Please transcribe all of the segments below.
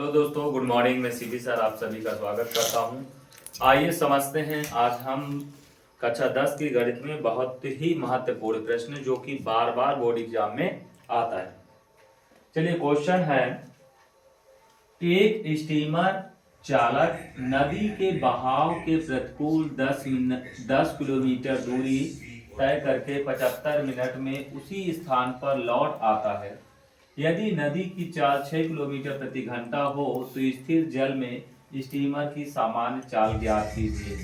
Hello दोस्तों, good morning. मैं CB sir आप सभी का स्वागत करता हूं। आइए समझते हैं आज हम कक्षा 10 की गणित में बहुत ही महत्वपूर्ण प्रश्न जो कि बार बार बोर्ड एग्जाम में आता है। चलिए, क्वेश्चन है, एक स्टीमर चालक नदी के बहाव के प्रतिकूल 10 किलोमीटर दूरी तय करके 75 मिनट में उसी स्थान पर लौट आता है। यदि नदी की चाल 6 किलोमीटर प्रति घंटा हो तो स्थिर जल में स्टीमर की सामान्य चाल ज्ञात कीजिए।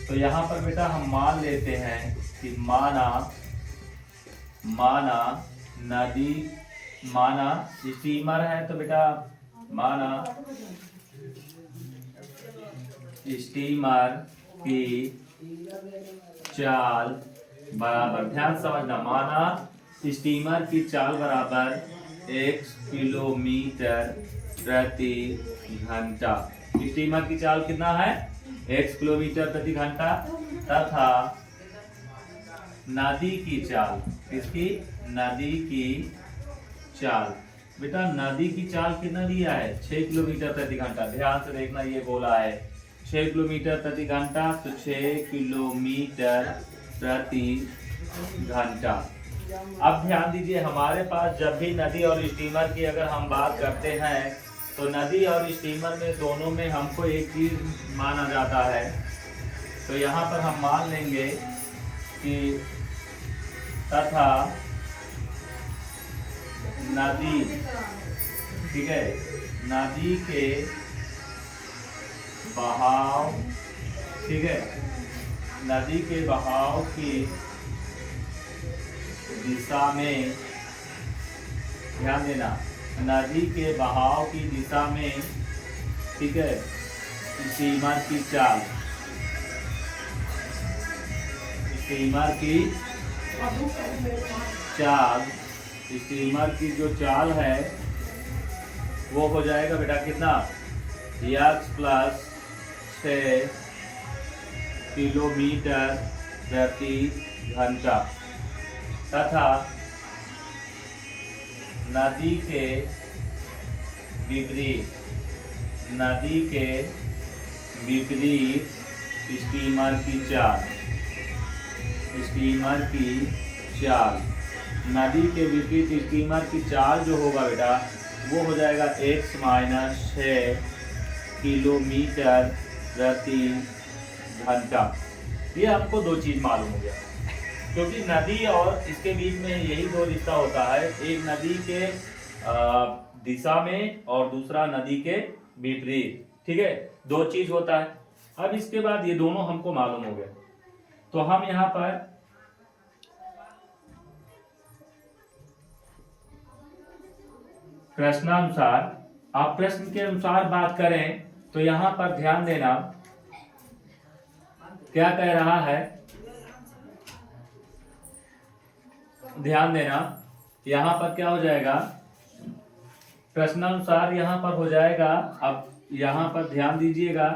तो यहाँ पर बेटा हम मान लेते हैं कि माना नदी, माना स्टीमर है, तो बेटा माना स्टीमर की चाल बराबर, ध्यान समझना, माना स्टीमर की चाल बराबर 1 किलोमीटर प्रति घंटा। स्टीमर की चाल कितना है? 1 किलोमीटर प्रति घंटा। तथा नदी की चाल, किसकी? नदी की चाल, बेटा नदी की चाल कितना दिया है? 6 किलोमीटर प्रति घंटा। ध्यान से देखना, ये बोला है 6 किलोमीटर प्रति घंटा, तो 6 किलोमीटर प्रति घंटा। अब ध्यान दीजिए, हमारे पास जब भी नदी और स्टीमर की अगर हम बात करते हैं तो नदी और स्टीमर में दोनों में हमको एक चीज माना जाता है। तो यहाँ पर हम मान लेंगे कि तथा नदी, ठीक है, नदी के बहाव, ठीक है, नदी के बहाव की दिशा में, ध्यान देना, नदी के बहाव की दिशा में, ठीक है, स्टीमर की चाल, स्टीमर की चाल, स्टीमर की जो चाल है वो हो जाएगा बेटा कितना? x प्लस 6 किलोमीटर प्रति घंटा। तथा नदी के विपरीत, नदी के विपरीत स्टीमर की चाल, स्टीमर की चाल, नदी के विपरीत स्टीमर की चाल जो होगा बेटा वो हो जाएगा x माइनस 6 किलोमीटर प्रति घंटा। ये आपको दो चीज मालूम हो गया, क्योंकि नदी और इसके बीच में यही दो रिश्ता होता है, एक नदी के दिशा में और दूसरा नदी के विपरीत, ठीक है, दो चीज होता है। अब इसके बाद ये दोनों हमको मालूम हो गए, तो हम यहाँ पर प्रश्नानुसार, आप प्रश्न के अनुसार बात करें तो यहाँ पर ध्यान देना क्या कह रहा है, ध्यान देना, यहाँ पर क्या हो जाएगा? प्रश्नानुसार यहाँ पर हो जाएगा। अब यहाँ पर ध्यान दीजिएगा,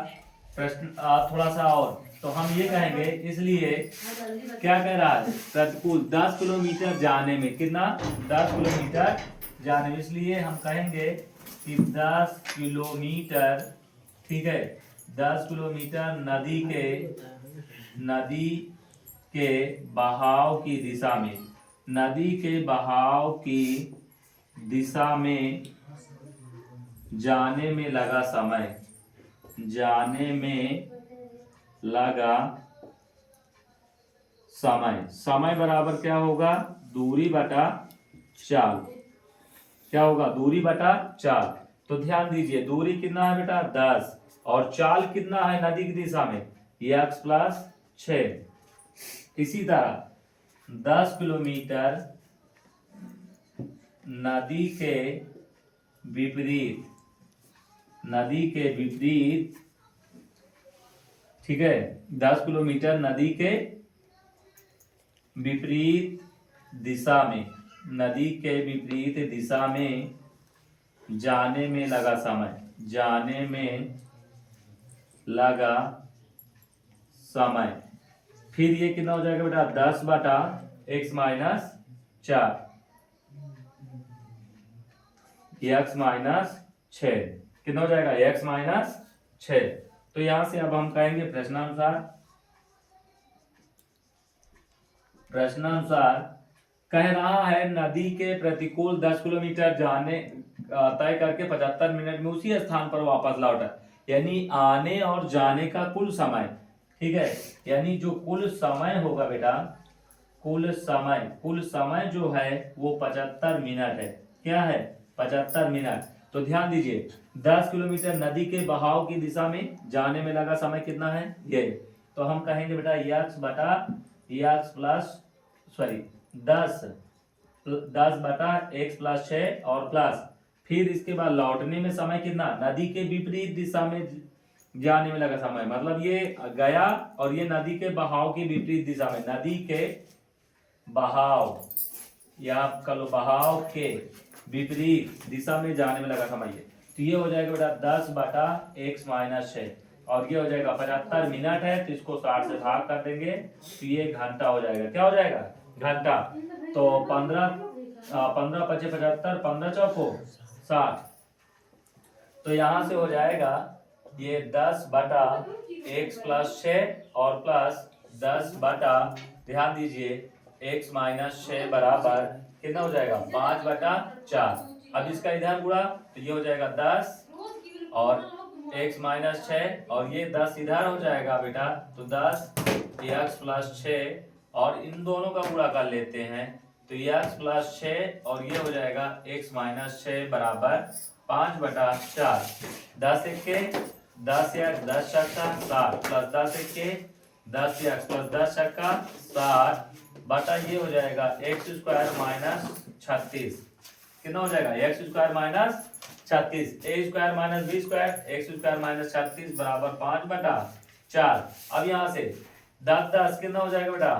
प्रश्न थोड़ा सा और, तो हम ये कहेंगे, इसलिए क्या कह रहा है? प्रतिकूल 10 किलोमीटर जाने में, कितना? 10 किलोमीटर जाने में, इसलिए हम कहेंगे कि 10 किलोमीटर, ठीक है, 10 किलोमीटर नदी के बहाव की दिशा में, नदी के बहाव की दिशा में जाने में लगा समय, जाने में लगा समय, समय बराबर क्या होगा? दूरी बटा चाल। क्या होगा? दूरी बटा चाल। तो ध्यान दीजिए, दूरी कितना है बेटा? 10, और चाल कितना है नदी की दिशा में? x plus 6। इसी तरह 10 किलोमीटर नदी के विपरीत, नदी के विपरीत, ठीक है, 10 किलोमीटर नदी के विपरीत दिशा में, नदी के विपरीत दिशा में जाने में लगा समय, जाने में लगा समय। फिर ये कितना हो जाएगा बेटा? 10 बटा x माइनस 4, x माइनस 6। कितना हो जाएगा x माइनस 6। तो यहां से अब हम कहेंगे प्रश्नानुसार कह रहा है नदी के प्रतिकूल 10 किलोमीटर जाने तय करके 75 मिनट में उसी स्थान पर वापस लौटा। यानी आने और जाने का कुल समय, ठीक है, यानी जो कुल समय होगा बेटा, कुल समय जो है वो 75 मिनट है। क्या है? 75 मिनट। तो ध्यान दीजिए 10 किलोमीटर नदी के बहाव की दिशा में जाने में लगा समय कितना है ये। तो हम कहेंगे बेटा x बटा x प्लस सॉरी 10 बटा x प्लस 6 और प्लस फिर इसके बाद लौटने में समय कितना, नदी के विपरीत दिशा में जाने में लगा समय, मतलब ये गया और ये नदी के बहाव की विपरीत दिशा में, नदी के बहाव या कल बहाव के विपरीत दिशा में जाने में लगा समय ये। तो ये हो जाएगा बेटा 10 बटा x माइनस 6 और ये हो जाएगा 75 मिनट है तो इसको 60 से भाग कर देंगे तो ये घंटा हो जाएगा। क्या हो जाएगा? घंटा। तो 15 पचे 75, 15 चौको 60। तो यहां से हो जाएगा ये 10 बटा x प्लस 6 और प्लस 10 बटा, ध्यान दीजिए x माइनस 6 बराबर कितना हो जाएगा 5 बटा 4। अब इसका इधर गुणा तो ये हो जाएगा 10 और x माइनस 6 और ये 10 इधर हो जाएगा बेटा तो 10 x प्लस 6 और इन दोनों का गुणा कर लेते हैं तो x प्लस 6 और ये हो जाएगा x माइनस 6 बराबर 5 बटा 4। 10 एक्के 10 x 10 छक्का 60 प्लस 10 एक्के 10 x प्लस 10 छक्का 60 बटा ये हो जाएगा x स्क्वायर माइनस 36। कितना हो जाएगा x square minus 36, a square minus b square x square minus 36 बराबर 5 बटा 4। अब यहाँ से 10 कितना हो जाएगा बेटा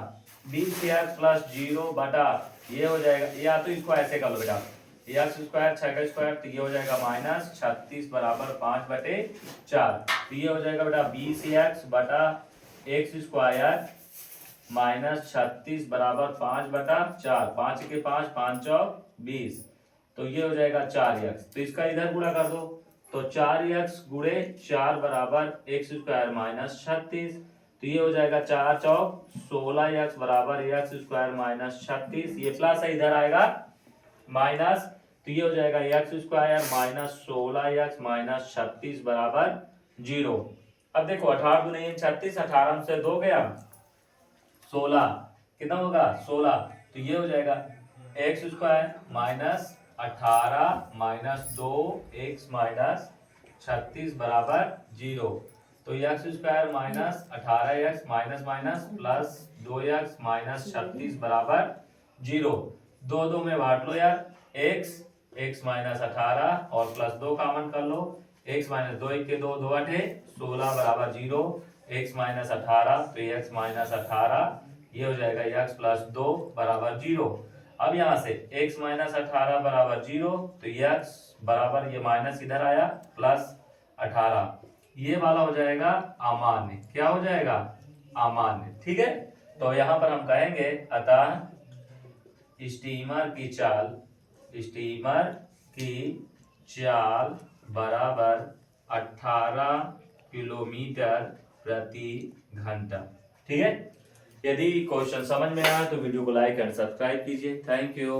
20x प्लस 0 बटा ये हो जाएगा, या तो इसको ऐसे कर लो बेटा x स्क्वायर 6 का स्क्वायर तो ये हो जाएगा माइनस 36 बराबर 5 बटे 4। तो ये हो जाएगा बेटा 20x बटा x स्क्वायर माइनस 36 बराबर 5 बटा 4। 5 के 5 5 चौक 20 तो ये हो जाएगा 4x। तो इसका इधर गुणा कर दो तो 4x गुणे 4 बराबर x स्क्वायर माइनस 36 तो ये हो जाएगा 4 चौक 16x बराबर x स्क्वायर माइनस 36। ये प्लस है इधर आएगा माइनस तो ये हो जाएगा x square minus 16x minus 36 बराबर 0। अब देखो 18 गुणे 36, 18 से 2 गया 16, कितना होगा 16 तो ये हो जाएगा x square minus 18 minus 2x minus 36 बराबर 0। तो x square minus 18x minus minus plus 2x minus 36 बराबर 0। 2 में बांट लो यार x माइनस 18 और प्लस 2 कॉमन कर लो x माइनस 2 1 के 2 2 8 16 बराबर 0 x माइनस 18 तो x माइनस 18 ये हो जाएगा x प्लस 2 बराबर 0। अब यहाँ से x माइनस 18 बराबर 0 तो x बराबर ये माइनस इधर आया प्लस 18 ये वाला हो जाएगा अमान्य। क्या हो जाएगा? अमान्य। ठीक है, तो यहाँ पर हम कहेंगे अतः स्टीमर की चाल बराबर 18 किलोमीटर प्रति घंटा। ठीक है, यदि क्वेश्चन समझ में आया तो वीडियो को लाइक एंड सब्सक्राइब कीजिए। Thank you.